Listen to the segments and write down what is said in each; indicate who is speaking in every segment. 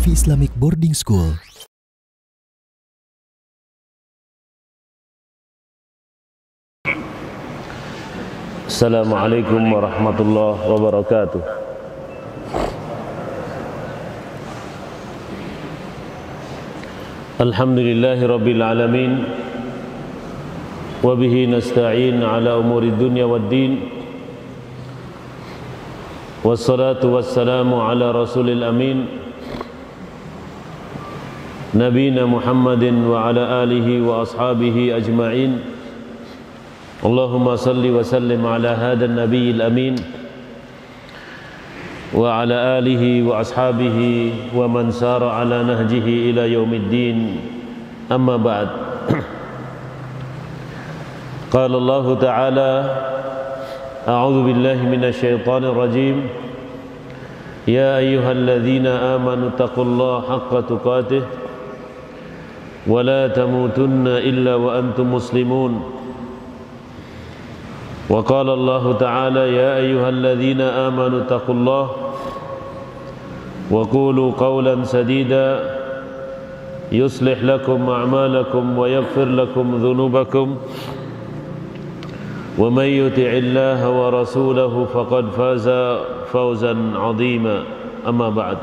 Speaker 1: Sufi Islamic Boarding School.
Speaker 2: Assalamualaikum warahmatullahi wabarakatuh. Alhamdulillahi rabbil alamin. Wa bihi nasta'in ala umuri dunya waddin. Wassalatu wassalamu ala rasulil amin, Nabina Muhammadin wa ala alihi wa ashabihi ajma'in. Allahumma salli wa sallim ala hadan nabiyil amin wa ala alihi wa ashabihi wa man sara ala nahjihi ila yaumiddin. Amma ba'd. Qala Allah ta'ala: A'udzu billahi minasy syaithanir rajim. Ya ayyuhalladzina amanu taqullaha haqqa tuqatih wa la tamutunna illa wa antum muslimun. Wa qala Allah ta'ala: Ya ayyuhalladzina amanu taqullaha wa qulu qawlan sadida yuslih lakum a'malakum wa yaghfir lakum dhunubakum. وَمَنْ يُطِعِ اللَّهَ وَرَسُولَهُ فَقَدْ فَازَ فَوْزًا عَظِيمًا. أما بعد.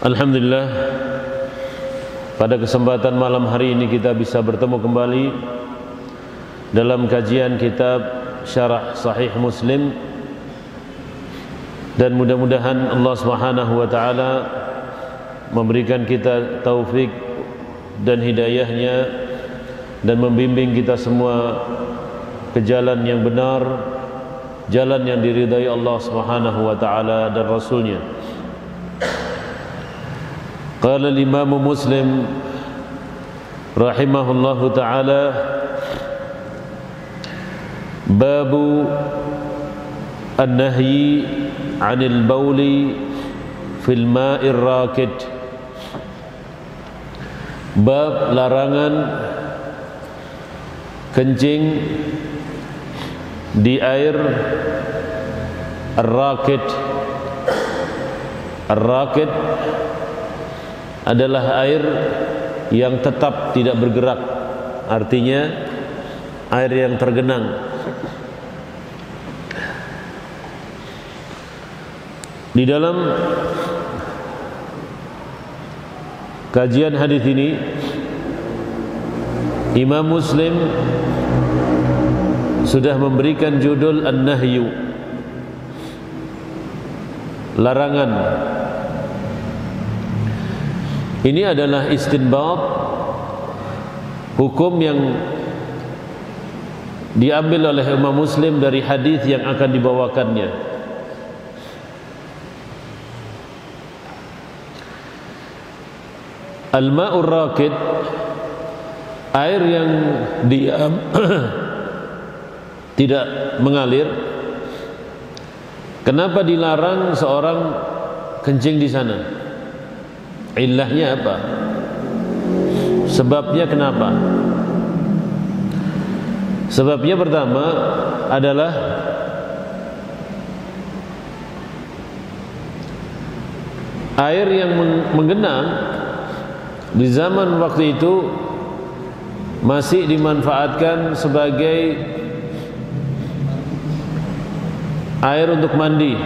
Speaker 2: Alhamdulillah, pada kesempatan malam hari ini kita bisa bertemu kembali dalam kajian kitab Syarah Sahih Muslim, dan mudah-mudahan Allah Subhanahu wa taala memberikan kita taufik dan hidayahnya, dan membimbing kita semua ke jalan yang benar, jalan yang diridai Allah Subhanahu wa taala dan Rasulnya. Qala al-Imam Muslim rahimahullahu taala: Babu an-nahyi 'anil bauli fil ma'ir rakid. Bab larangan kencing di air ar-rakid. Ar-rakid adalah air yang tetap tidak bergerak, artinya air yang tergenang. Di dalam kajian hadis ini, Imam Muslim sudah memberikan judul An-Nahyu, larangan. Ini adalah istinbat hukum yang diambil oleh Imam Muslim dari hadis yang akan dibawakannya. Al-ma'ur rakid, air yang diam tidak mengalir. Kenapa dilarang seorang kencing di sana? Illahnya apa? Sebabnya kenapa? Sebabnya pertama adalah air yang menggenang di zaman waktu itu masih dimanfaatkan sebagai air untuk mandi,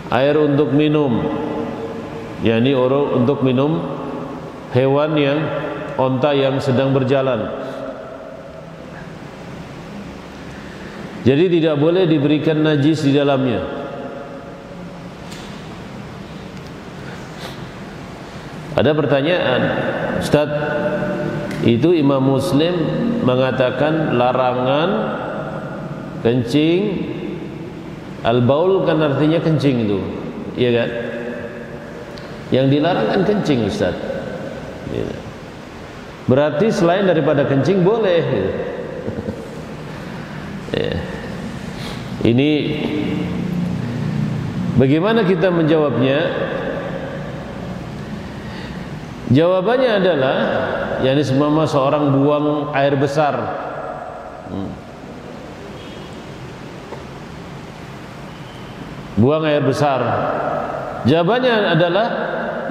Speaker 2: air untuk minum, yakni untuk minum hewan yang onta yang sedang berjalan. Jadi tidak boleh diberikan najis di dalamnya. Ada pertanyaan, Ustaz, itu Imam Muslim mengatakan larangan kencing, al-baul kan artinya kencing itu, iya kan? Yang dilarang kan kencing, Ustaz. Berarti selain daripada kencing boleh. Ini bagaimana kita menjawabnya? Jawabannya adalah, yakni seumpama seorang buang air besar, buang air besar? Jawabannya adalah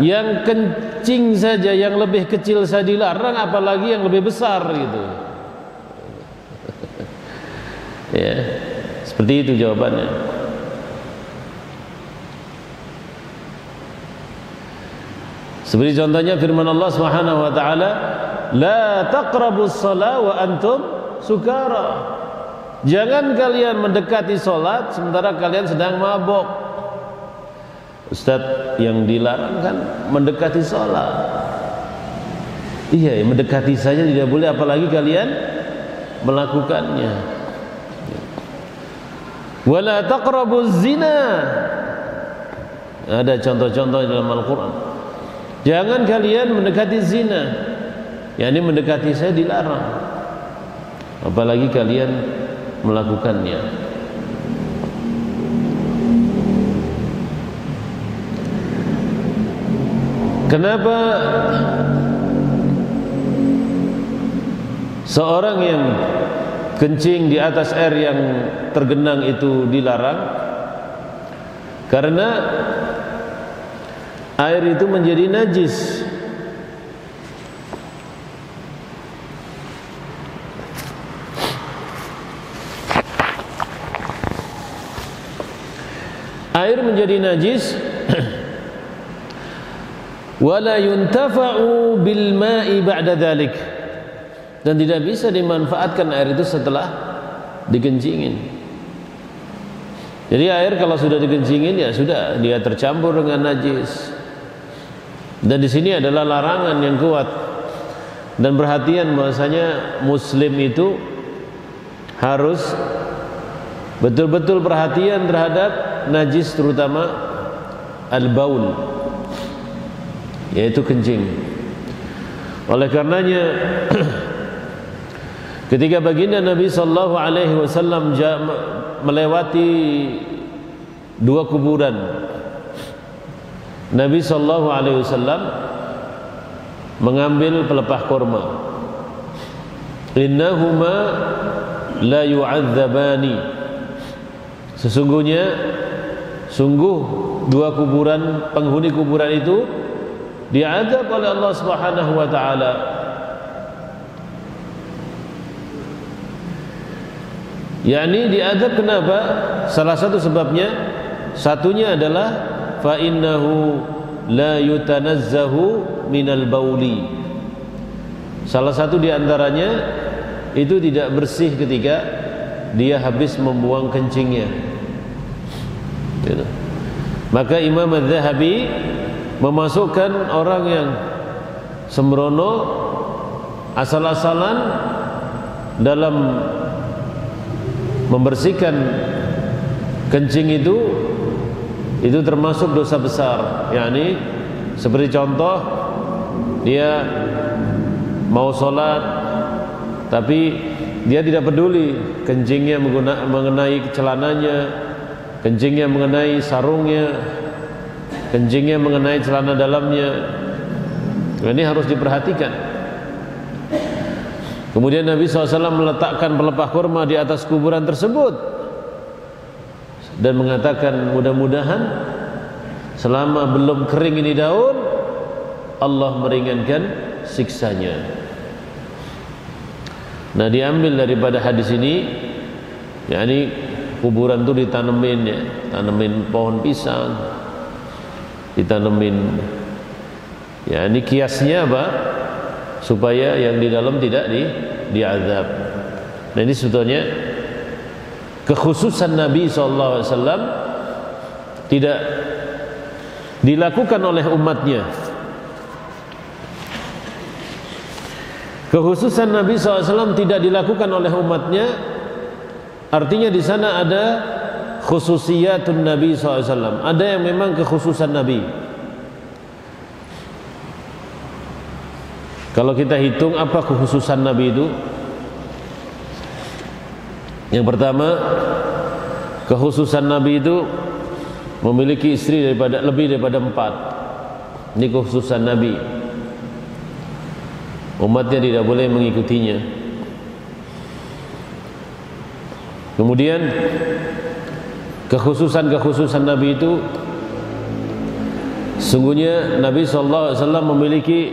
Speaker 2: yang kencing saja, yang lebih kecil saja dilarang, apalagi yang lebih besar gitu. Ya, seperti itu jawabannya. Seperti contohnya firman Allah Subhanahu wa taala, "La taqrabus shalah wa antum sukara." Jangan kalian mendekati salat sementara kalian sedang mabok. Ustaz, yang dilarang kan mendekati salat. Iya, mendekati saja tidak boleh, apalagi kalian melakukannya. Wala taqrabuz zina. Ada contoh-contoh dalam Al-Quran. Jangan kalian mendekati zina. yakni mendekati saya dilarang, apalagi kalian melakukannya. Kenapa seorang yang kencing di atas air yang tergenang itu dilarang? Karena air itu menjadi najis. Air menjadi najis. Wala yuntafa'u bil ma'i ba'da dzalik, dan tidak bisa dimanfaatkan air itu setelah dikencingin. Jadi air kalau sudah dikencingin ya sudah, dia tercampur dengan najis. Dan di sini adalah larangan yang kuat. Dan perhatian bahwasanya muslim itu harus betul-betul perhatian terhadap najis, terutama al-baul, yaitu kencing. Oleh karenanya ketika baginda Nabi sallallahu alaihi wasallam melewati dua kuburan, Nabi sallallahu alaihi wasallam mengambil pelepah kurma. Innahuma la yu'adzabani, sungguh dua kuburan, penghuni kuburan itu diazab oleh Allah Subhanahu wa taala. yakni diazab kenapa? Salah satu sebabnya, satunya adalah fa innahu la yutanazzahu minal bauli. Salah satu di antaranya itu tidak bersih ketika dia habis membuang kencingnya. Gitu. Maka Imam Az-Zahabi memasukkan orang yang sembrono, asal-asalan dalam membersihkan kencing itu termasuk dosa besar. yakni seperti contoh, dia mau sholat tapi dia tidak peduli kencingnya mengenai celananya, kencingnya mengenai sarungnya, kencingnya mengenai celana dalamnya. Ini harus diperhatikan. Kemudian Nabi SAW meletakkan pelepah kurma di atas kuburan tersebut dan mengatakan, mudah-mudahan selama belum kering ini daun, Allah meringankan siksanya. Nah, diambil daripada hadis ini, yakni kuburan itu ditanemin, ya, tanemin pohon pisang, ditanemin. Ya, ini kiasnya apa? Supaya yang di dalam tidak diazab. Nah, ini sebetulnya kekhususan Nabi SAW tidak dilakukan oleh umatnya. Kekhususan Nabi SAW tidak dilakukan oleh umatnya, artinya di sana ada khususiyatun Nabi SAW. Ada yang memang kekhususan Nabi. Kalau kita hitung apa kekhususan Nabi itu, yang pertama, kekhususan Nabi itu memiliki istri lebih daripada 4. Ini kekhususan Nabi. Umatnya tidak boleh mengikutinya. Kemudian kekhususan Nabi itu, sungguhnya Nabi SAW memiliki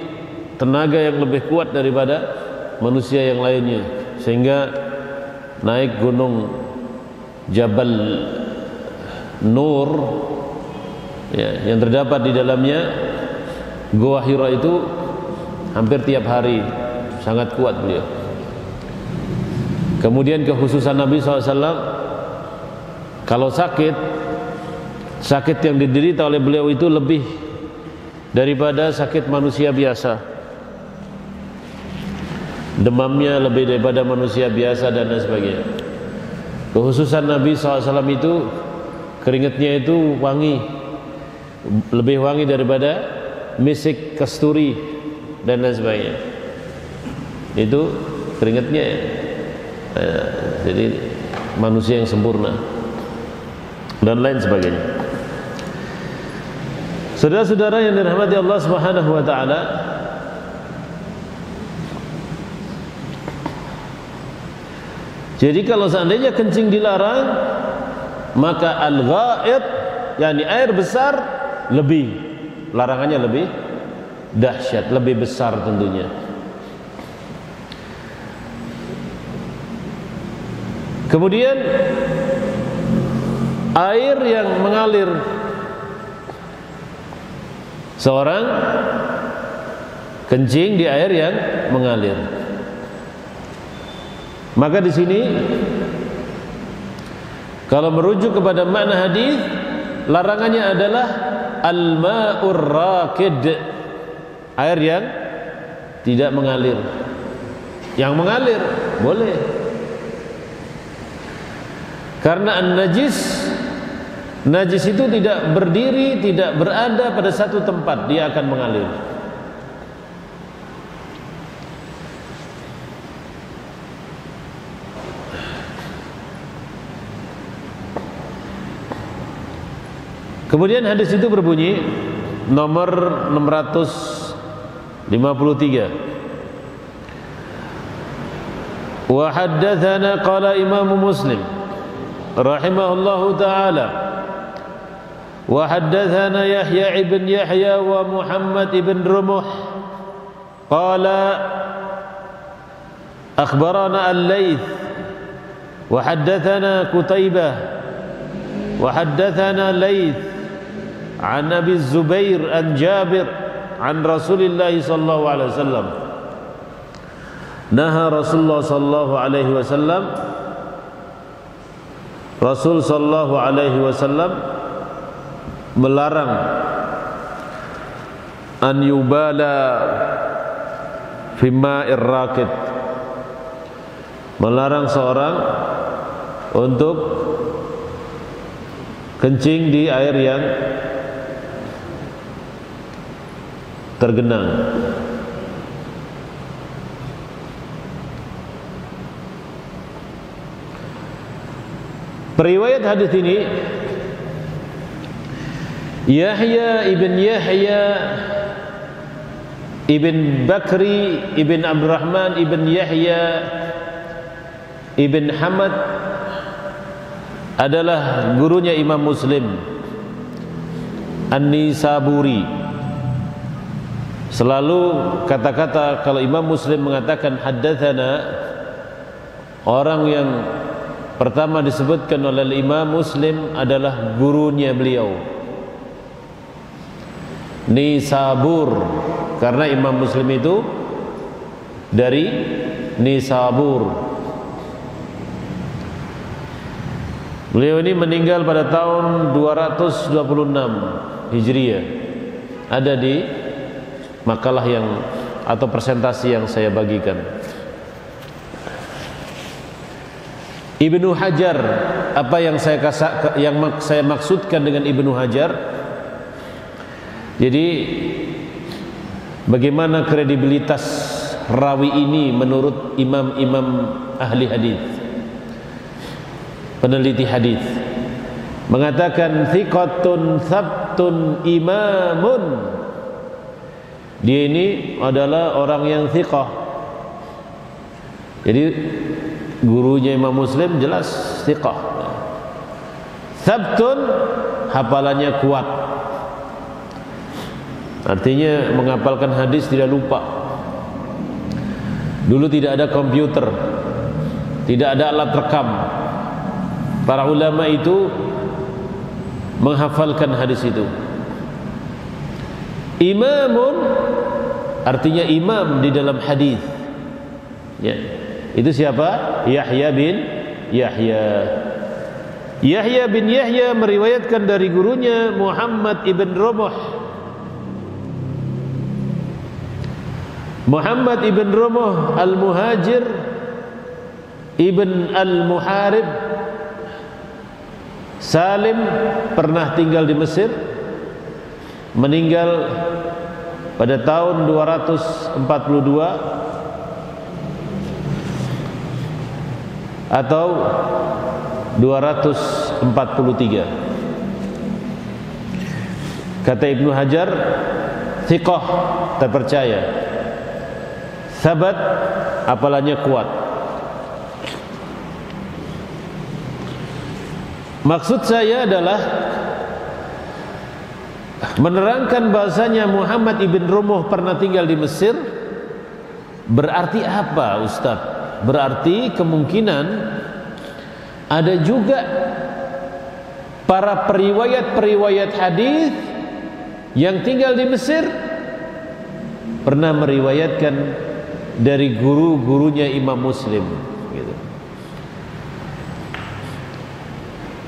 Speaker 2: tenaga yang lebih kuat daripada manusia yang lainnya, sehingga naik gunung Jabal Nur ya, yang terdapat di dalamnya Gua Hira itu hampir tiap hari, sangat kuat beliau. Kemudian kekhususan Nabi SAW, kalau sakit yang diderita oleh beliau itu lebih daripada sakit manusia biasa. Demamnya lebih daripada manusia biasa dan lain sebagainya. Kekhususan Nabi SAW itu, keringatnya itu wangi, lebih wangi daripada misik kasturi dan lain sebagainya. Itu keringatnya ya. Jadi manusia yang sempurna dan lain sebagainya. Saudara-saudara yang dirahmati Allah Subhanahu wa taala, jadi kalau seandainya kencing dilarang, maka al-ghaid, yakni air besar, lebih larangannya lebih dahsyat, lebih besar tentunya. Kemudian air yang mengalir, seorang kencing di air yang mengalir, maka di sini kalau merujuk kepada makna hadis, larangannya adalah al-ma'ur rakid, air yang tidak mengalir. Yang mengalir boleh, karena najis itu tidak berdiri, tidak berada pada satu tempat, dia akan mengalir. Kemudian hadis itu berbunyi nomor 653. Wa haddatsana qala Imam Muslim rahimahullahu taala wa haddatsana Yahya ibn Yahya wa Muhammad ibn Rumuh qala akhbarana Al-Laits wa haddatsana Qutaibah wa haddatsana Laits an Abi Zubair an Jabir an Rasulillah sallallahu alaihi wasallam naha Rasulullah sallallahu alaihi wasallam, Rasul sallallahu alaihi wasallam melarang an yubala fi ma'ir rakid, melarang seorang untuk kencing di air yang tergenang. Periwayat hadis ini, Yahya ibn Yahya ibn Bakri ibn Abdurrahman ibn Yahya ibn Hamad adalah gurunya Imam Muslim An-Nisaburi. Selalu kata-kata kalau Imam Muslim mengatakan haddatsana, orang yang pertama disebutkan oleh Imam Muslim adalah gurunya beliau, Nisabur, karena Imam Muslim itu dari Nisabur. Beliau ini meninggal pada tahun 226 Hijriah. Ada di makalah yang atau presentasi yang saya bagikan. Ibnu Hajar, apa yang saya maksudkan dengan Ibnu Hajar? Jadi bagaimana kredibilitas rawi ini menurut imam-imam ahli hadis, peneliti hadis, mengatakan thiqatun sabtun imamun. Dia ini adalah orang yang thiqah. Jadi gurunya Imam Muslim jelas thiqah. Sabtun, hafalannya kuat. Artinya menghafalkan hadis tidak lupa. Dulu tidak ada komputer, tidak ada alat rekam. Para ulama itu menghafalkan hadis itu. Imamun, artinya imam di dalam hadis. Ya. Itu siapa? Yahya bin Yahya. Yahya bin Yahya meriwayatkan dari gurunya Muhammad ibn Rumuh. Muhammad ibn Rumuh al-Muhajir ibn al-Muharib Salim, pernah tinggal di Mesir, meninggal pada tahun 242 atau 243. Kata Ibnu Hajar, thiqah, terpercaya, sabat, hafalannya kuat. Maksud saya adalah menerangkan bahasanya Muhammad ibn Rumuh pernah tinggal di Mesir. Berarti apa, Ustaz? Berarti kemungkinan ada juga para periwayat hadis yang tinggal di Mesir pernah meriwayatkan dari guru-gurunya Imam Muslim, gitu.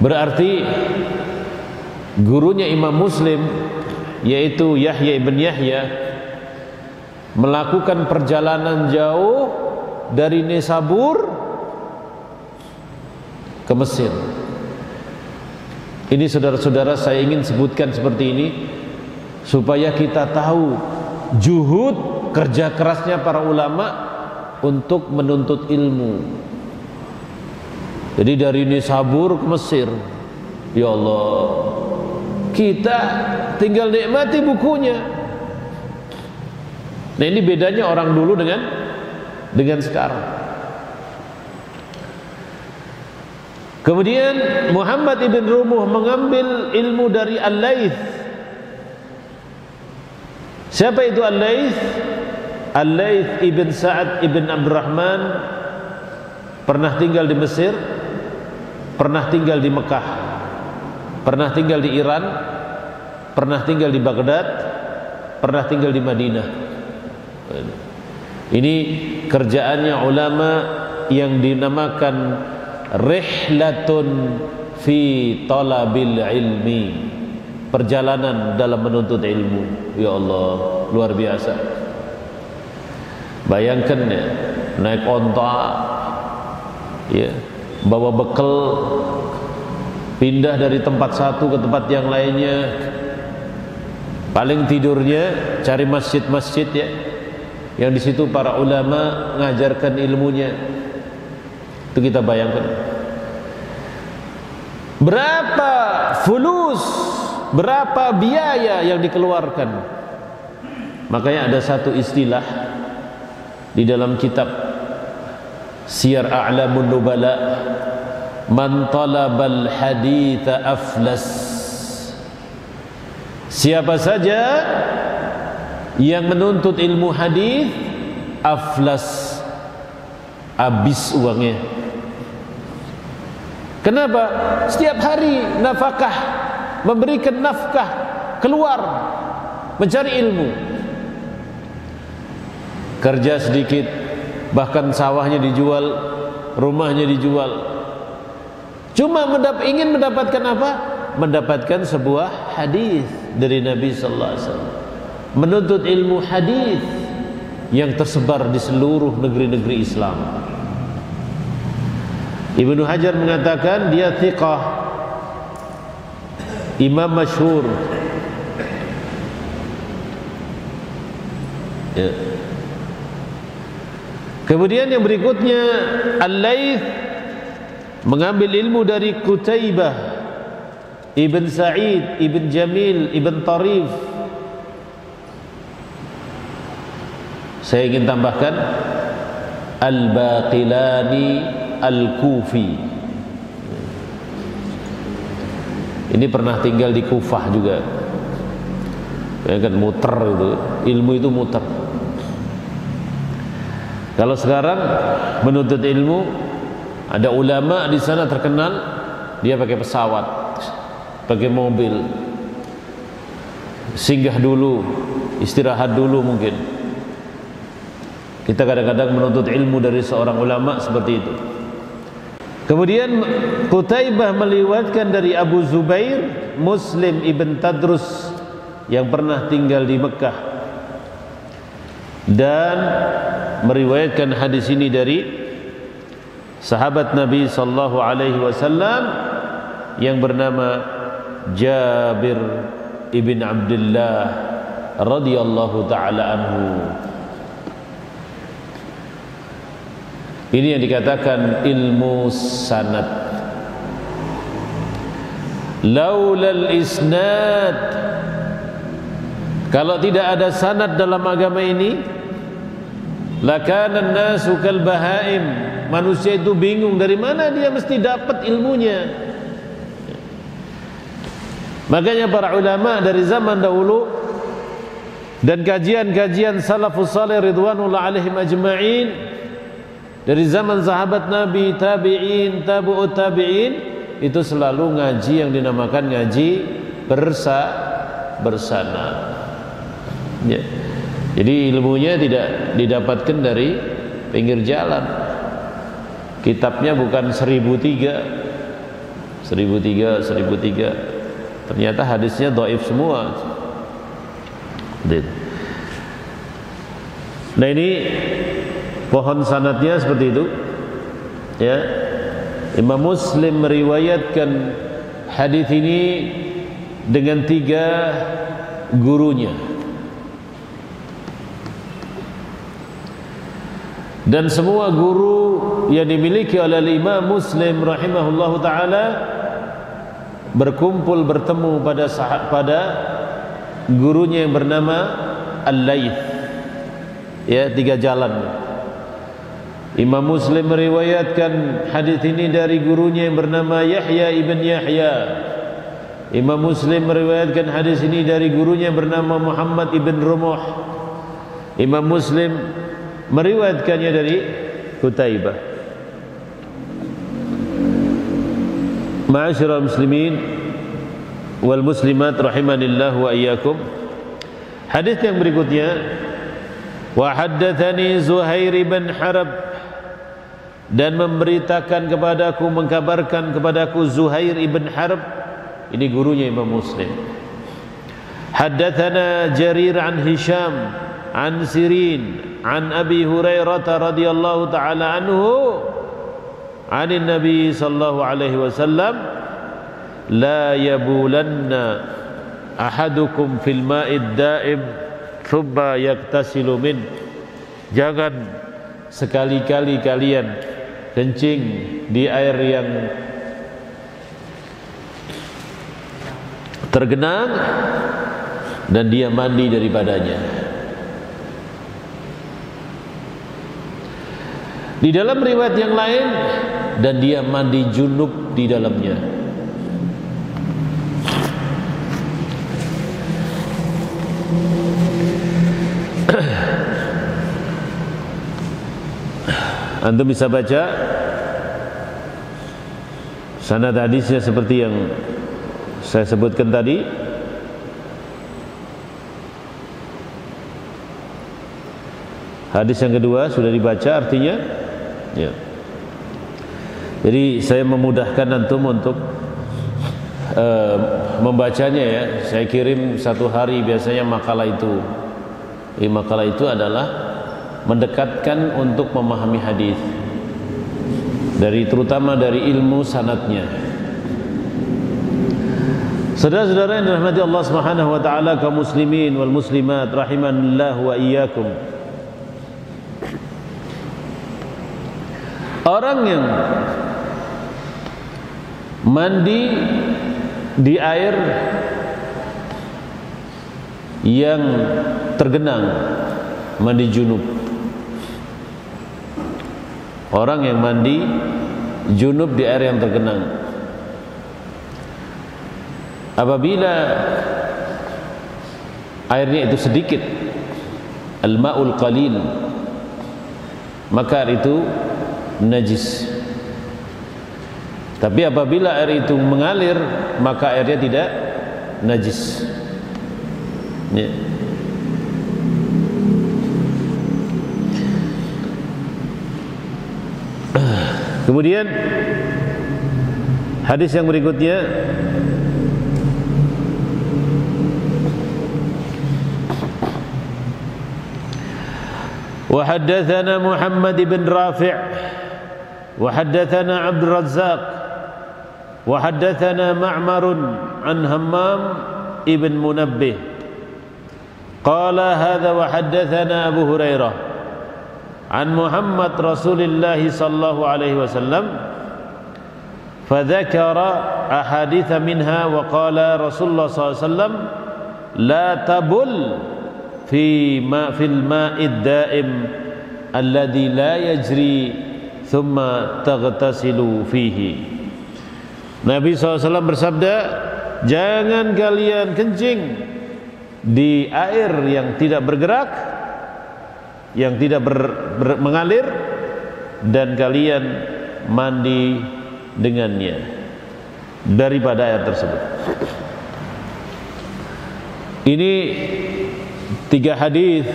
Speaker 2: Berarti gurunya Imam Muslim, yaitu Yahya ibn Yahya, melakukan perjalanan jauh dari Nisabur ke Mesir. Ini saudara-saudara, saya ingin sebutkan seperti ini supaya kita tahu juhud, kerja kerasnya para ulama untuk menuntut ilmu. Jadi dari Nisabur ke Mesir, ya Allah, kita tinggal nikmati bukunya. Nah, ini bedanya orang dulu dengan sekarang. Kemudian Muhammad ibn Rumuh mengambil ilmu dari Al-Laits. Siapa itu Al-Laits? Al-Laits ibn Sa'ad ibn Abdurrahman pernah tinggal di Mesir, pernah tinggal di Mekah, pernah tinggal di Iran, pernah tinggal di Baghdad, pernah tinggal di Madinah. Ini kerjaannya ulama yang dinamakan rihlatun fi talabil ilmi, perjalanan dalam menuntut ilmu. Ya Allah, luar biasa. Bayangkan ya, naik onta, ya, bawa bekal, pindah dari tempat satu ke tempat yang lainnya. Paling tidurnya cari masjid-masjid, ya, yang di situ para ulama ngajarkan ilmunya. Itu kita bayangkan berapa fulus, berapa biaya yang dikeluarkan. Makanya ada satu istilah di dalam kitab Siyar A'lamun Nubala, man talabal haditha aflas. Siapa saja yang menuntut ilmu hadis, aflas, habis uangnya. Kenapa? Setiap hari nafkah, memberikan nafkah, keluar mencari ilmu. Kerja sedikit, bahkan sawahnya dijual, rumahnya dijual. Cuma ingin mendapatkan apa? Mendapatkan sebuah hadis dari Nabi sallallahu alaihi wasallam. Menuntut ilmu hadis yang tersebar di seluruh negeri-negeri Islam. Ibnu Hajar mengatakan dia thiqah, imam masyhur. Ya. Kemudian yang berikutnya, Al-Laits mengambil ilmu dari Qutaibah ibn Sa'id ibn Jamil ibn Tarif. Saya ingin tambahkan Al-Baqilani Al-Kufi. Ini pernah tinggal di Kufah juga. Ya kan, muter itu, ilmu itu muter. Kalau sekarang menuntut ilmu, ada ulama di sana terkenal, dia pakai pesawat, pakai mobil, singgah dulu, istirahat dulu mungkin. Kita kadang-kadang menuntut ilmu dari seorang ulama seperti itu. Kemudian Qutaibah meliwatkan dari Abu Zubair Muslim ibn Tadrus yang pernah tinggal di Mekah, dan meriwayatkan hadis ini dari sahabat Nabi sallallahu alaihi wasallam yang bernama Jabir ibn Abdullah radhiyallahu taala anhu. Ini yang dikatakan ilmu sanad. Laulal isnad, kalau tidak ada sanad dalam agama ini, lakana an-nasu kal bahaim, manusia itu bingung dari mana dia mesti dapat ilmunya. Makanya para ulama dari zaman dahulu dan kajian-kajian salafus salih ridwanullah alaihim ajma'in, dari zaman sahabat Nabi, tabi'in, tabu'ut tabi'in, itu selalu ngaji yang dinamakan ngaji bersana. Ya. Jadi ilmunya tidak didapatkan dari pinggir jalan. Kitabnya bukan 1003, ternyata hadisnya dhaif semua. Nah, ini pohon sanadnya seperti itu. Ya. Imam Muslim meriwayatkan hadis ini dengan 3 gurunya. Dan semua guru yang dimiliki oleh Imam Muslim rahimahullahu taala berkumpul bertemu pada gurunya yang bernama Al-Laits. Ya, 3 jalan. Imam Muslim meriwayatkan hadis ini dari gurunya yang bernama Yahya ibn Yahya. Imam Muslim meriwayatkan hadis ini dari gurunya yang bernama Muhammad ibn Rumuh. Imam Muslim meriwayatkannya dari Qutaibah. Ma'asyiral muslimin wal muslimat rahimanillah wa iyyakum. Hadis yang berikutnya, wa haddatsani Zuhair bin Harb, dan memberitakan kepadaku, mengkabarkan kepadaku Zuhair ibn Harb, ini gurunya Imam Muslim. Haddatsana Jarir an Hisham an Sirin an Abi Hurairah radhiyallahu taala anhu anin Nabi sallallahu alaihi wasallam, la yabulanna ahadukum fil ma'id da'im thumma yaktasilu min, jangan sekali-kali kalian kencing di air yang tergenang dan dia mandi daripadanya. Di dalam riwayat yang lain, dan dia mandi junub di dalamnya. Antum bisa baca sanad hadisnya seperti yang saya sebutkan tadi. Hadis yang kedua sudah dibaca artinya, ya. Jadi saya memudahkan antum untuk membacanya, ya. Saya kirim 1 hari biasanya makalah itu. Makalah itu adalah mendekatkan untuk memahami hadis, terutama dari ilmu sanadnya. Saudara-saudara yang dirahmati Allah Subhanahu wa taala, kaum muslimin wal muslimat rahimanillah wa iyyakum. Orang yang mandi di air yang tergenang, mandi junub. Orang yang mandi junub di air yang tergenang, apabila airnya itu sedikit, al-ma'ul qalil, maka air itu najis. Tapi apabila air itu mengalir, maka airnya tidak najis. Ya. Kemudian hadis yang berikutnya, wa haddatsana Muhammad bin Rafi' wa haddatsana Abdul Razzaq wa haddatsana Ma'mar an Hammam ibn Munabbih qala hadza wa haddatsana Abu Hurairah an Muhammad Rasulillah sallallahu alaihi wasallam fadzakara ahaditsa minha wa qala Rasulullah sallallahu alaihi wasallam la tabul fil ma'id daim alladhi la yajri thumma taghtasilu fihi. Nabi SAW bersabda, jangan kalian kencing di air yang tidak bergerak, yang tidak mengalir, dan kalian mandi dengannya daripada air tersebut. Ini 3 hadis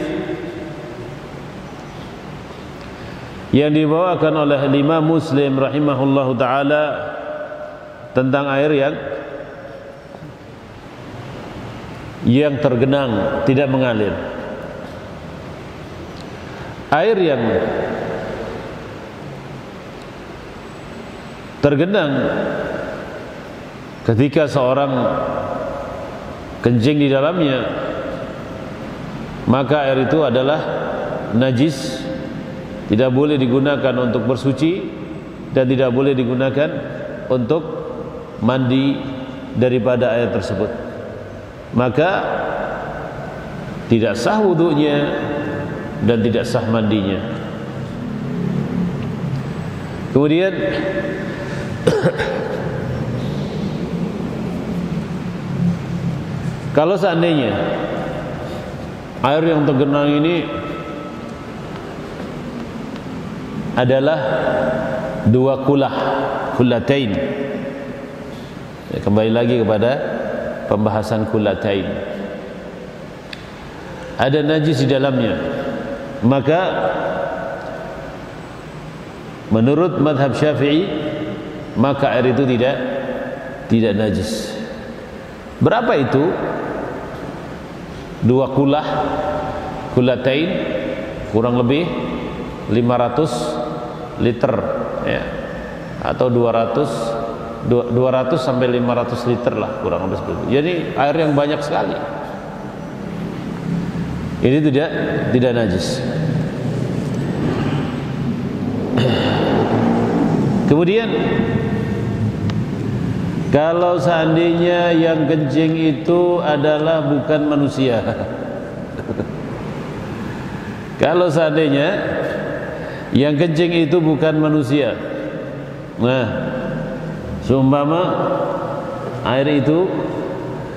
Speaker 2: yang dibawakan oleh Imam Muslim rahimahullahu taala tentang air yang tergenang, tidak mengalir. Air yang tergenang ketika seorang kencing di dalamnya, maka air itu adalah najis, tidak boleh digunakan untuk bersuci dan tidak boleh digunakan untuk mandi daripada air tersebut. Maka tidak sah wudunya dan tidak sah mandinya. Kemudian kalau seandainya air yang tergenang ini adalah 2 kullatain, ya, kembali lagi kepada pembahasan kullatain, ada najis di dalamnya, maka menurut mazhab Syafi'i maka air itu tidak najis. Berapa itu? 2 kullatain kurang lebih 500 liter, ya, atau 200 sampai 500 liter lah, kurang lebih seperti itu. Jadi air yang banyak sekali. Ini tidak najis. Kemudian kalau seandainya yang kencing itu adalah bukan manusia, kalau seandainya yang kencing itu bukan manusia, nah, seumpama air itu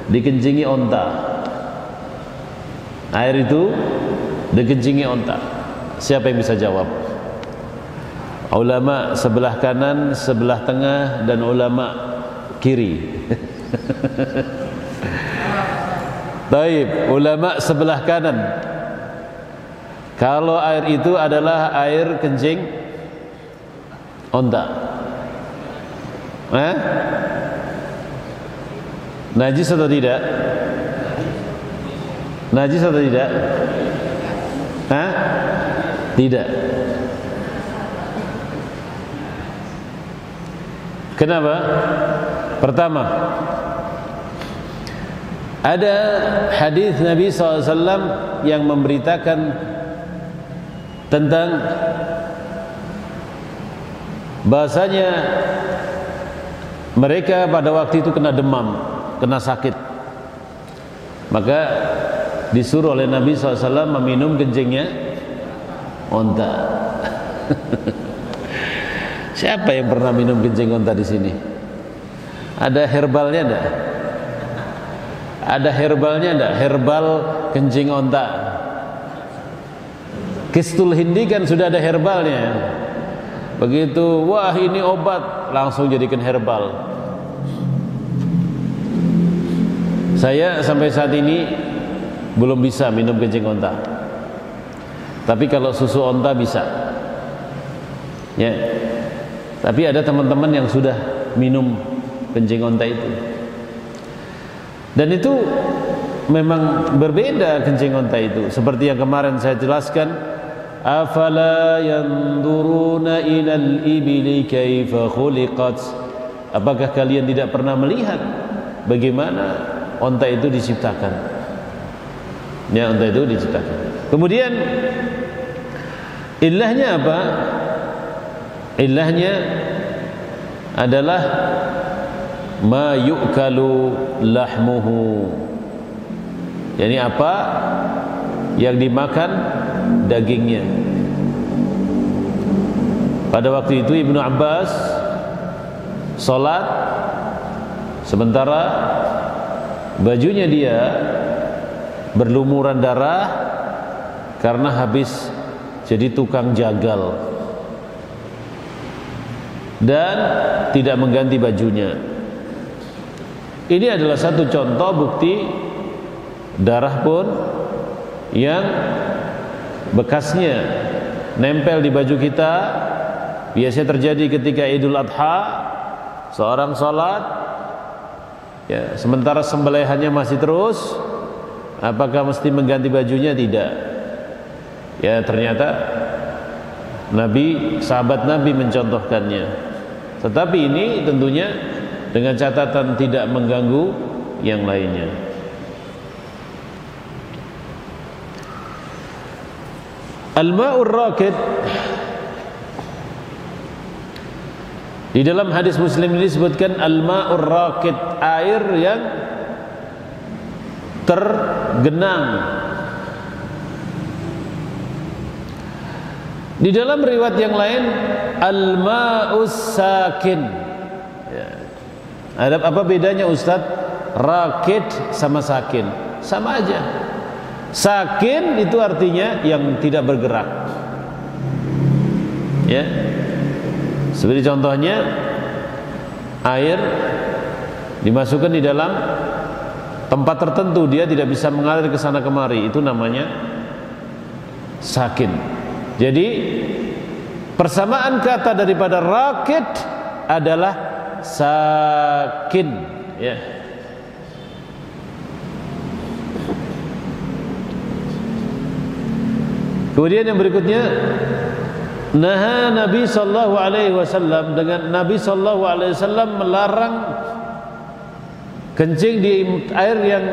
Speaker 2: dikencingi onta, air itu dikencingi onta, siapa yang bisa jawab? Ulama sebelah kanan, sebelah tengah, dan ulama kiri. Baik, ulama sebelah kanan, kalau air itu adalah air kencing onta, najis atau tidak? Najis atau tidak? Tidak. Kenapa? Pertama, ada hadis Nabi SAW yang memberitakan tentang bahasanya mereka pada waktu itu kena demam, kena sakit, maka disuruh oleh Nabi SAW meminum kencingnya onta. Siapa yang pernah minum kencing onta di sini? Ada herbalnya enggak? Ada herbalnya enggak? Herbal kencing onta. Kistul Hindi kan sudah ada herbalnya. Begitu, wah ini obat, langsung jadikan herbal. Saya sampai saat ini belum bisa minum kencing onta. Tapi kalau susu onta bisa. Ya. Tapi ada teman-teman yang sudah minum kencing onta itu. Dan itu memang berbeda kencing onta itu. Seperti yang kemarin saya jelaskan, afala yanzuruna ilal ibili kaifa khuliqat. Apakah kalian tidak pernah melihat bagaimana onta itu diciptakan? Ya, onta itu diciptakan. Kemudian ilahnya apa? Ilahnya adalah ma yu'kalu lahmuhu. Yani apa yang dimakan dagingnya. Pada waktu itu Ibnu Abbas salat sementara bajunya dia berlumuran darah karena habis jadi tukang jagal dan tidak mengganti bajunya. Ini adalah satu contoh bukti darah pun yang bekasnya nempel di baju kita. Biasanya terjadi ketika Idul Adha, seorang sholat ya, sementara sembelihannya masih terus, apakah mesti mengganti bajunya? Tidak. Ya, ternyata Nabi, sahabat Nabi mencontohkannya. Tetapi ini tentunya dengan catatan tidak mengganggu yang lainnya. Al-ma'ur rakid, di dalam hadis Muslim ini disebutkan al-ma'ur rakid, air yang tergenang. Di dalam riwayat yang lain al-ma'us sakin. Ya. Ada apa bedanya Ustaz? Rakid sama sakin sama aja. Sakin itu artinya yang tidak bergerak. Ya. Seperti contohnya air dimasukkan di dalam tempat tertentu, dia tidak bisa mengalir ke sana kemari, itu namanya sakin. Jadi persamaan kata daripada rakid adalah sakin, ya. Kemudian yang berikutnya, naha Nabi sallallahu alaihi wasallam, dengan Nabi sallallahu alaihi wasallam melarang kencing di air yang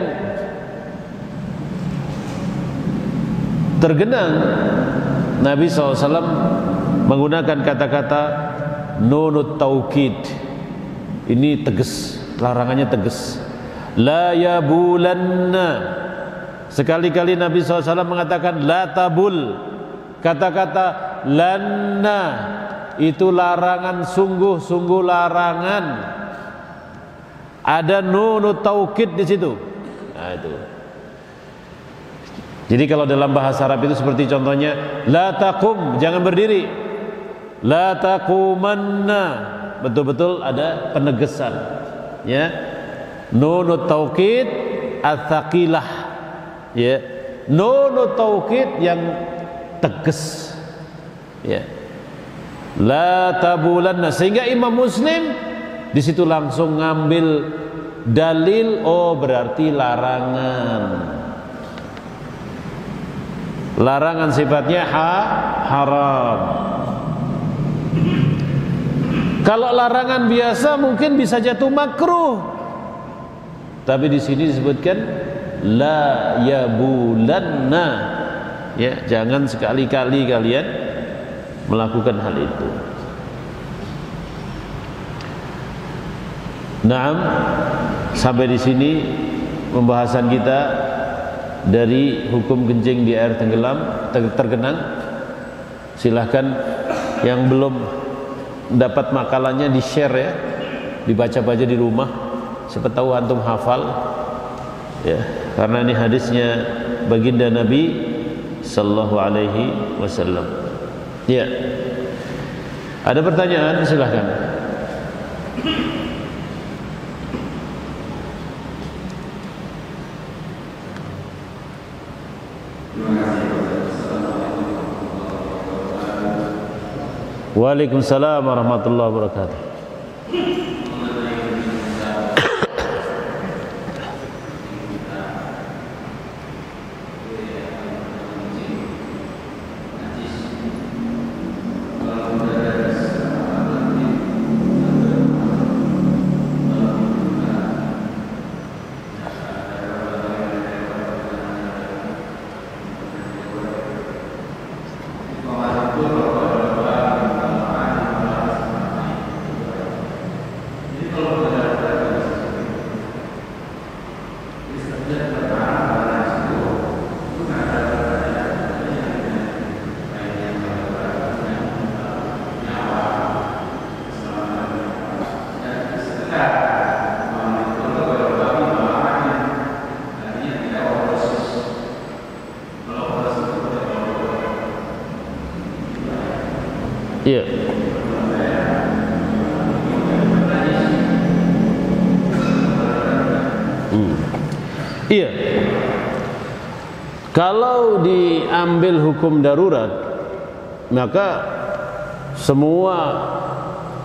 Speaker 2: tergenang. Nabi SAW menggunakan kata-kata nunut taukid. Ini tegas, larangannya tegas. La yabulanna. Sekali-kali Nabi SAW mengatakan la tabul. Kata-kata lanna itu larangan, sungguh-sungguh larangan. Ada nunut taukid di situ. Nah, itu. Jadi kalau dalam bahasa Arab itu seperti contohnya la taqum, jangan berdiri. La taqumanna, betul-betul ada penegasan. Ya. Nunut taukid ats-tsaqilah. Ya. Nunut taukid yang tegas. Ya. La tabulanna, sehingga Imam Muslim di situ langsung ngambil dalil, oh berarti larangan. Larangan sifatnya haram. Kalau larangan biasa mungkin bisa jatuh makruh. Tapi di sini disebutkan la yabulanna. Ya, jangan sekali-kali kalian melakukan hal itu. Naam, sampai di sini pembahasan kita dari hukum kencing di air tenggelam, tergenang. Silahkan yang belum dapat makalahnya di share ya, dibaca-baca di rumah, siapa tahu antum hafal. Ya, karena ini hadisnya baginda Nabi sallallahu alaihi wasallam. Ya. Ada pertanyaan, silahkan. Waalaikumsalam warahmatullahi wabarakatuh. Iya. Iya. Kalau diambil hukum darurat, maka semua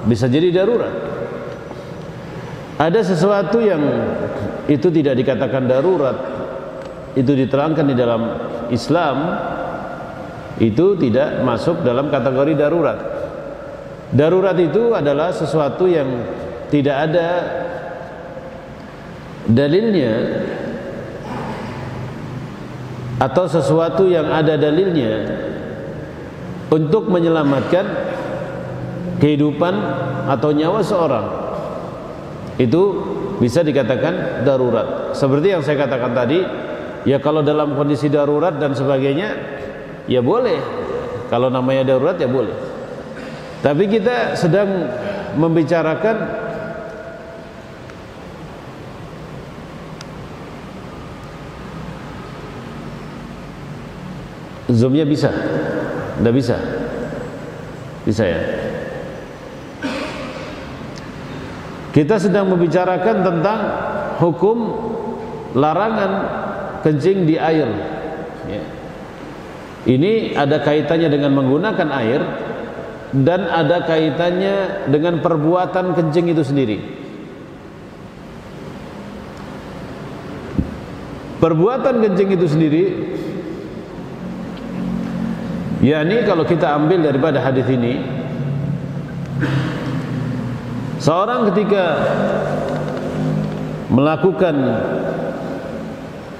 Speaker 2: bisa jadi darurat. Ada sesuatu yang itu tidak dikatakan darurat, itu diterangkan di dalam Islam, itu tidak masuk dalam kategori darurat. Darurat itu adalah sesuatu yang tidak ada dalilnya, atau sesuatu yang ada dalilnya untuk menyelamatkan kehidupan atau nyawa seorang. Itu bisa dikatakan darurat. Seperti yang saya katakan tadi, ya kalau dalam kondisi darurat dan sebagainya, ya boleh. Kalau namanya darurat ya boleh. Tapi kita sedang membicarakan zoomnya bisa? Tidak bisa? Bisa ya? Kita sedang membicarakan tentang hukum larangan kencing di air. Ya. Ini ada kaitannya dengan menggunakan air, dan ada kaitannya dengan perbuatan kencing itu sendiri. Perbuatan kencing itu sendiri, yakni kalau kita ambil daripada hadis ini, seorang ketika melakukan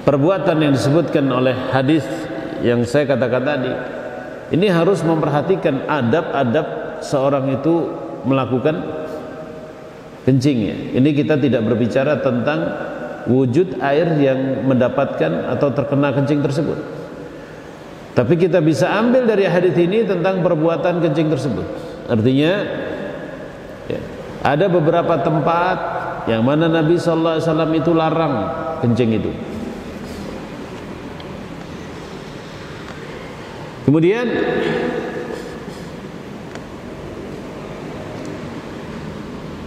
Speaker 2: perbuatan yang disebutkan oleh hadis yang saya katakan tadi, ini harus memperhatikan adab-adab seorang itu melakukan kencingnya. Ini kita tidak berbicara tentang wujud air yang mendapatkan atau terkena kencing tersebut, tapi kita bisa ambil dari hadis ini tentang perbuatan kencing tersebut. Artinya ya, ada beberapa tempat yang mana Nabi sallallahu alaihi wasallam itu larang kencing itu. Kemudian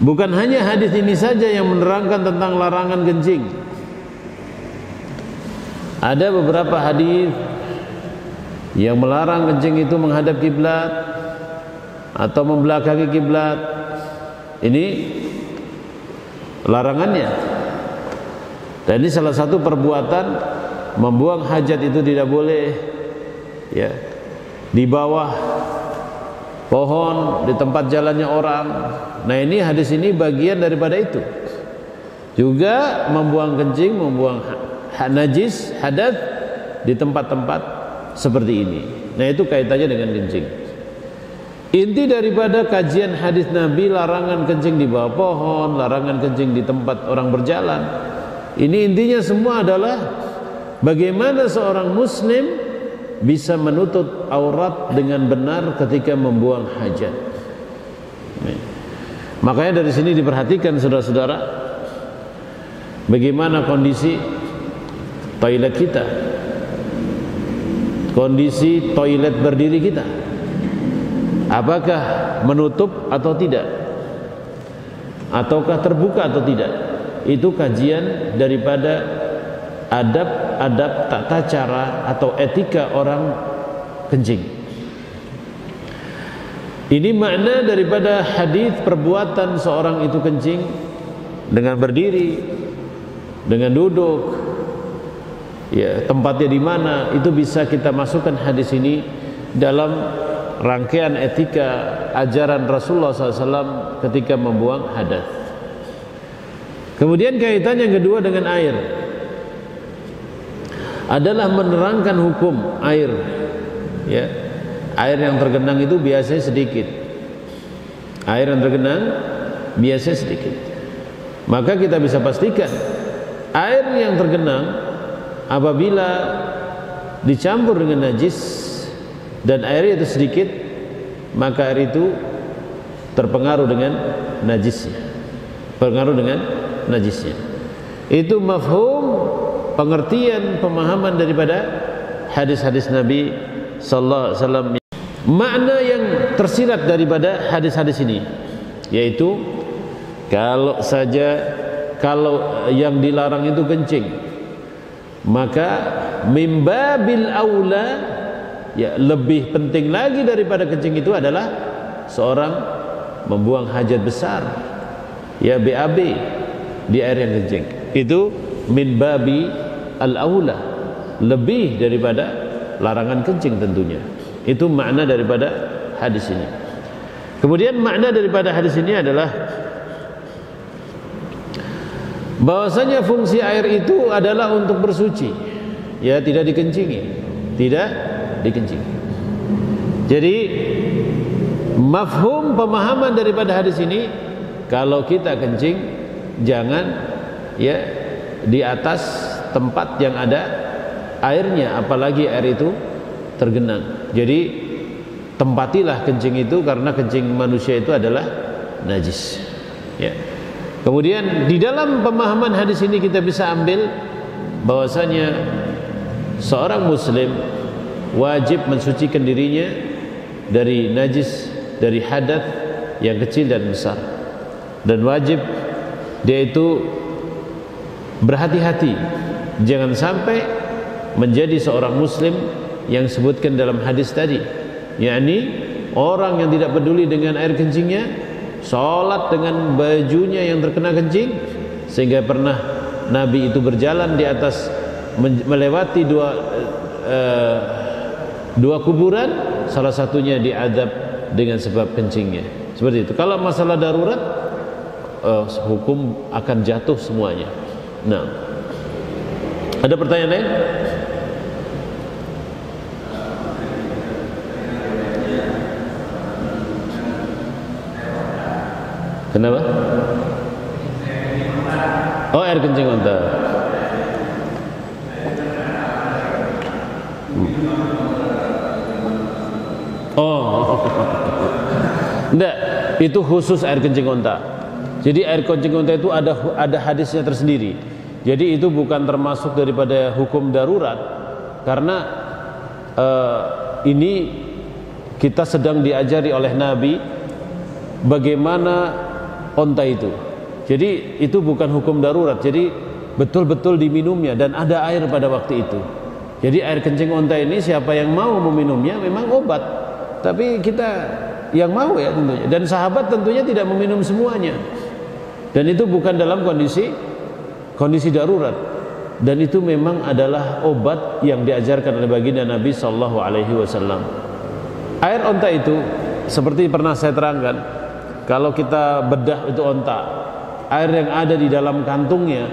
Speaker 2: bukan hanya hadis ini saja yang menerangkan tentang larangan kencing. Ada beberapa hadis yang melarang kencing itu menghadap kiblat atau membelakangi kiblat. Ini larangannya. Dan ini salah satu perbuatan membuang hajat itu tidak boleh. Ya, di bawah pohon, di tempat jalannya orang. Nah, ini hadis ini bagian daripada itu. Juga membuang kencing, membuang najis, hadas di tempat-tempat seperti ini. Nah, itu kaitannya dengan kencing. Inti daripada kajian hadis Nabi, larangan kencing di bawah pohon, larangan kencing di tempat orang berjalan, ini intinya semua adalah bagaimana seorang muslim bisa menutup aurat dengan benar ketika membuang hajat. Makanya dari sini diperhatikan saudara-saudara, bagaimana kondisi toilet kita, kondisi toilet berdiri kita, apakah menutup atau tidak, ataukah terbuka atau tidak. Itu kajian daripada adab-adab tata cara atau etika orang kencing. Ini makna daripada hadis perbuatan seorang itu kencing dengan berdiri, dengan duduk, ya, tempatnya di mana, itu bisa kita masukkan hadis ini dalam rangkaian etika ajaran Rasulullah SAW ketika membuang hadas. Kemudian kaitan yang kedua dengan air adalah menerangkan hukum air, ya. Air yang tergenang itu biasanya sedikit. Air yang tergenang biasanya sedikit. Maka kita bisa pastikan air yang tergenang apabila dicampur dengan najis dan airnya itu sedikit, maka air itu terpengaruh dengan najisnya. Pengaruh dengan najisnya. Itu mafhum, pengertian, pemahaman daripada hadis-hadis Nabi sallallahu alaihi wasallam. Makna yang tersirat daripada hadis-hadis ini yaitu kalau yang dilarang itu kencing, maka mimbabil aula, ya, lebih penting lagi daripada kencing itu adalah seorang membuang hajat besar, ya, BAB di air yang kencing. Itu min babi al-aula, lebih daripada larangan kencing tentunya. Itu makna daripada hadis ini. Kemudian makna daripada hadis ini adalah bahwasanya fungsi air itu adalah untuk bersuci, ya, tidak dikencingi, tidak dikencingi. Jadi mafhum, pemahaman daripada hadis ini, kalau kita kencing jangan, ya, di atas tempat yang ada airnya, apalagi air itu tergenang. Jadi tempatilah kencing itu, karena kencing manusia itu adalah najis, ya. Kemudian di dalam pemahaman hadis ini kita bisa ambil bahwasanya seorang muslim wajib mensucikan dirinya dari najis, dari hadas yang kecil dan besar, dan wajib dia itu berhati-hati jangan sampai menjadi seorang muslim yang disebutkan dalam hadis tadi, yakni orang yang tidak peduli dengan air kencingnya, sholat dengan bajunya yang terkena kencing, sehingga pernah Nabi itu berjalan di atas, melewati dua kuburan, salah satunya diadab dengan sebab kencingnya. Seperti itu. Kalau masalah darurat, hukum akan jatuh semuanya. Nah, ada pertanyaan lain? Kenapa? Oh, air kencing unta. Oh, enggak, itu khusus air kencing unta. Jadi air kencing unta itu ada hadisnya tersendiri. Jadi itu bukan termasuk daripada hukum darurat, karena ini kita sedang diajari oleh Nabi bagaimana onta itu. Jadi itu bukan hukum darurat. Jadi betul-betul diminumnya dan ada air pada waktu itu. Jadi air kencing onta ini siapa yang mau meminumnya memang obat. Tapi kita yang mau, ya, tentunya. Dan sahabat tentunya tidak meminum semuanya. Dan itu bukan dalam kondisi darurat. Dan itu memang adalah obat yang diajarkan oleh baginda Nabi sallallahu alaihi wasallam. Air onta itu seperti pernah saya terangkan, kalau kita bedah itu onta, air yang ada di dalam kantungnya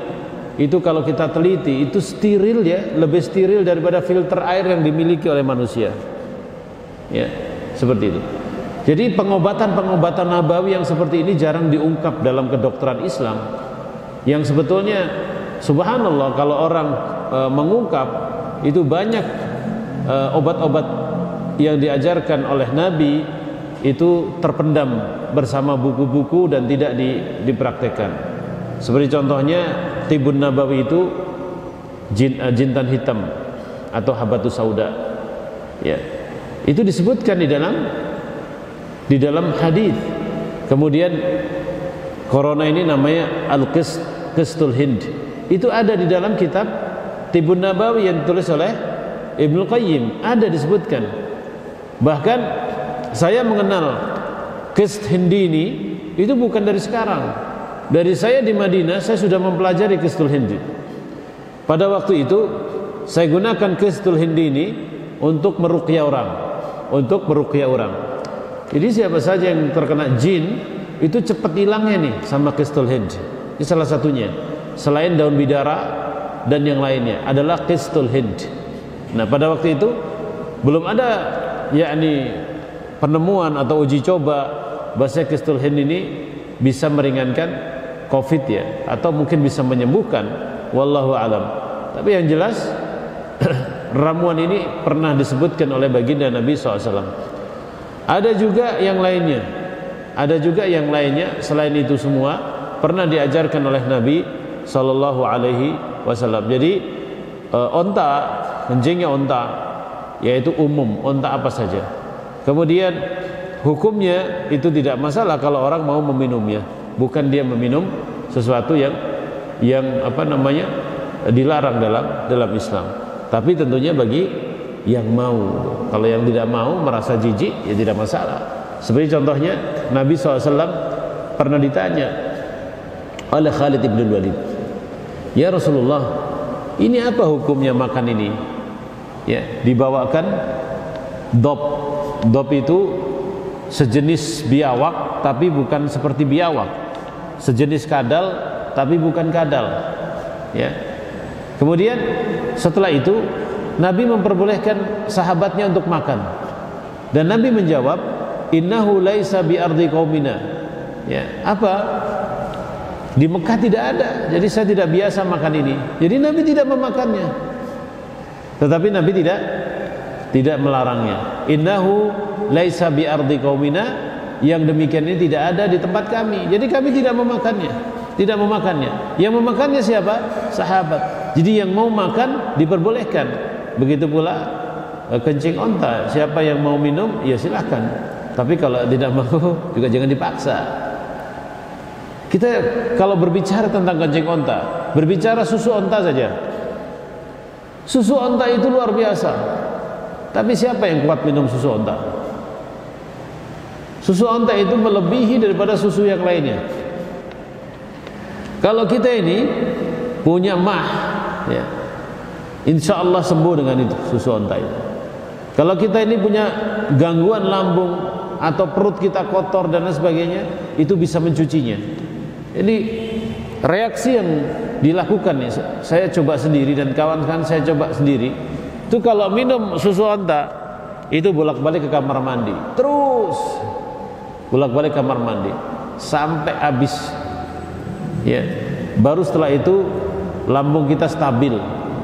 Speaker 2: itu kalau kita teliti itu steril, ya, lebih steril daripada filter air yang dimiliki oleh manusia, ya, seperti itu. Jadi pengobatan nabawi yang seperti ini jarang diungkap dalam kedokteran Islam, yang sebetulnya subhanallah kalau orang mengungkap itu banyak obat-obat yang diajarkan oleh Nabi itu terpendam bersama buku-buku dan tidak dipraktekkan. Seperti contohnya Tibun Nabawi itu jintan hitam atau habatus sauda. Ya. Itu disebutkan di dalam hadis. Kemudian corona ini namanya al-qistul hind. Itu ada di dalam kitab Tibbun Nabawi yang ditulis oleh Ibnu Qayyim, ada disebutkan. Bahkan saya mengenal qist hindi ini itu bukan dari sekarang. Dari saya di Madinah saya sudah mempelajari qistul hindi. Pada waktu itu saya gunakan qistul hindi ini untuk meruqyah orang. Jadi siapa saja yang terkena jin itu cepat hilangnya nih sama qistul hind. Ini salah satunya. Selain daun bidara dan yang lainnya adalah qistul hind. Nah, pada waktu itu belum ada yakni penemuan atau uji coba bahwa qistul hind ini bisa meringankan Covid ya, atau mungkin bisa menyembuhkan, wallahu alam. Tapi yang jelas ramuan ini pernah disebutkan oleh baginda Nabi SAW. Ada juga yang lainnya selain itu semua pernah diajarkan oleh Nabi Sallallahu Alaihi Wasallam. Jadi onta, kencingnya onta, yaitu umum, onta apa saja. Kemudian hukumnya itu tidak masalah kalau orang mau meminumnya, bukan dia meminum sesuatu yang dilarang dalam Islam. Tapi tentunya bagi yang mau. Kalau yang tidak mau merasa jijik ya tidak masalah. Seperti contohnya Nabi SAW pernah ditanya oleh Khalid ibn Walid, ya Rasulullah, ini apa hukumnya makan ini? Ya, dibawakan dop itu sejenis biawak tapi bukan seperti biawak, sejenis kadal tapi bukan kadal. Ya. Kemudian setelah itu Nabi memperbolehkan sahabatnya untuk makan, dan Nabi menjawab, innahu laisa bi ardi qaumina. Ya, apa? Di Mekah tidak ada, jadi saya tidak biasa makan ini. Jadi Nabi tidak memakannya. Tetapi Nabi tidak melarangnya. Innahu laisa bi ardi qaumina, yang demikian ini tidak ada di tempat kami. Jadi kami tidak memakannya. Yang memakannya siapa? Sahabat. Jadi yang mau makan diperbolehkan. Begitu pula kencing onta, siapa yang mau minum ya silahkan. Tapi kalau tidak mau juga jangan dipaksa. Kita kalau berbicara tentang kencing onta, berbicara susu onta saja. Susu onta itu luar biasa. Tapi siapa yang kuat minum susu onta? Susu onta itu melebihi daripada susu yang lainnya. Kalau kita ini punya mah, ya, insya Allah sembuh dengan itu susu onta itu. Kalau kita ini punya gangguan lambung atau perut kita kotor dan lain sebagainya, itu bisa mencucinya. Jadi reaksi yang dilakukan nih, saya coba sendiri dan kawan-kawan saya coba sendiri. Itu kalau minum susu onta itu bolak-balik ke kamar mandi, terus bolak-balik kamar mandi sampai habis. Ya, baru setelah itu lambung kita stabil,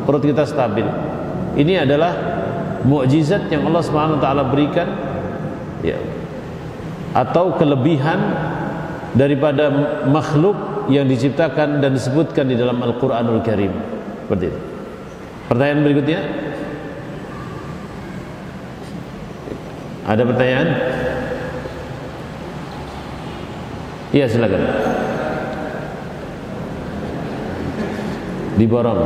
Speaker 2: perut kita stabil. Ini adalah mukjizat yang Allah Subhanahu wa taala berikan, ya, atau kelebihan daripada makhluk yang diciptakan dan disebutkan di dalam Al-Qur'anul Karim. Seperti itu. Pertanyaan berikutnya? Ada pertanyaan? Iya, silakan. Diborong.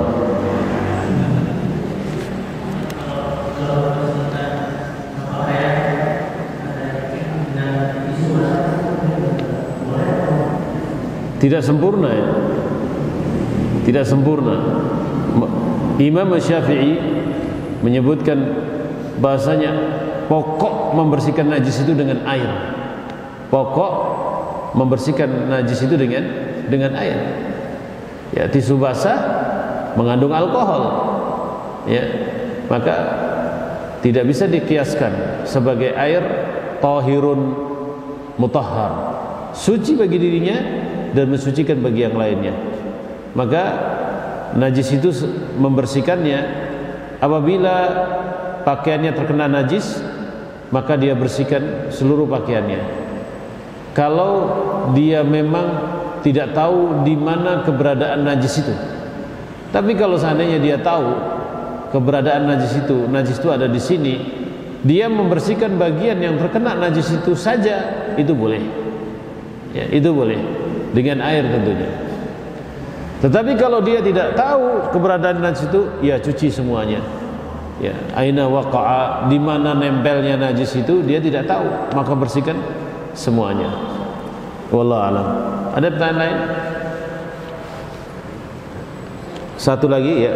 Speaker 2: Tidak sempurna ya. Tidak sempurna. Imam Syafi'i menyebutkan bahasanya pokok membersihkan najis itu dengan air. Pokok membersihkan najis itu dengan air. Ya, tisu basah mengandung alkohol. Ya, maka tidak bisa dikiaskan sebagai air tahirun mutahhar, suci bagi dirinya dan mensucikan bagi yang lainnya. Maka najis itu membersihkannya apabila pakaiannya terkena najis, maka dia bersihkan seluruh pakaiannya. Kalau dia memang tidak tahu di mana keberadaan najis itu, Tapi kalau seandainya dia tahu keberadaan najis itu ada di sini, dia membersihkan bagian yang terkena najis itu saja, itu boleh. Ya, itu boleh dengan air tentunya. Tetapi kalau dia tidak tahu keberadaan najis itu, ya cuci semuanya. Ya, aina waqa'a, di mana nempelnya najis itu dia tidak tahu, maka bersihkan semuanya. Wallahu alam. Ada pertanyaan lain? Satu lagi ya.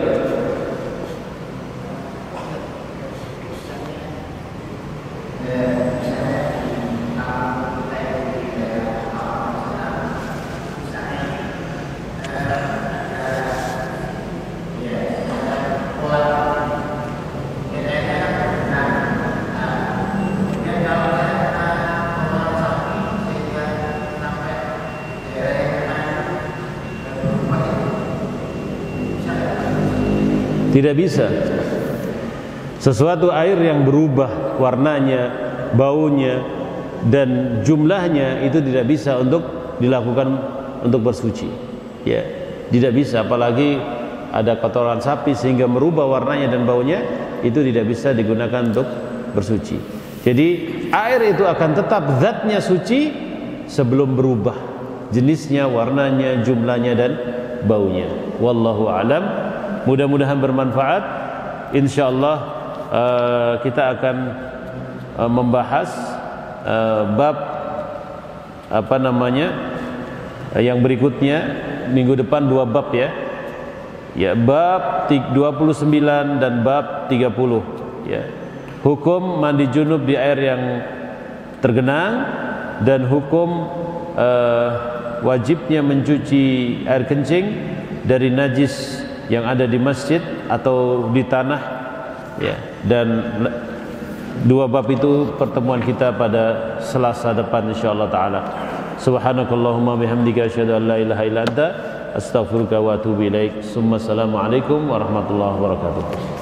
Speaker 2: Tidak bisa. Sesuatu air yang berubah warnanya, baunya, dan jumlahnya itu tidak bisa untuk dilakukan untuk bersuci. Ya, tidak bisa. Apalagi ada kotoran sapi sehingga merubah warnanya dan baunya, itu tidak bisa digunakan untuk bersuci. Jadi air itu akan tetap zatnya suci sebelum berubah jenisnya, warnanya, jumlahnya, dan baunya. Wallahu alam. Mudah-mudahan bermanfaat. Insyaallah kita akan membahas bab yang berikutnya minggu depan, 2 bab ya. Ya, bab 29 dan bab 30 ya. Hukum mandi junub di air yang tergenang dan hukum wajibnya mencuci air kencing dari najis yang ada di masjid atau di tanah ya. Dan 2 bab itu pertemuan kita pada Selasa depan insyaallah taala. Subhanakallahumma bihamdika asyhadu an la ilaha illa anta astaghfiruka wa atubu ilaik. Assalamualaikum warahmatullahi wabarakatuh.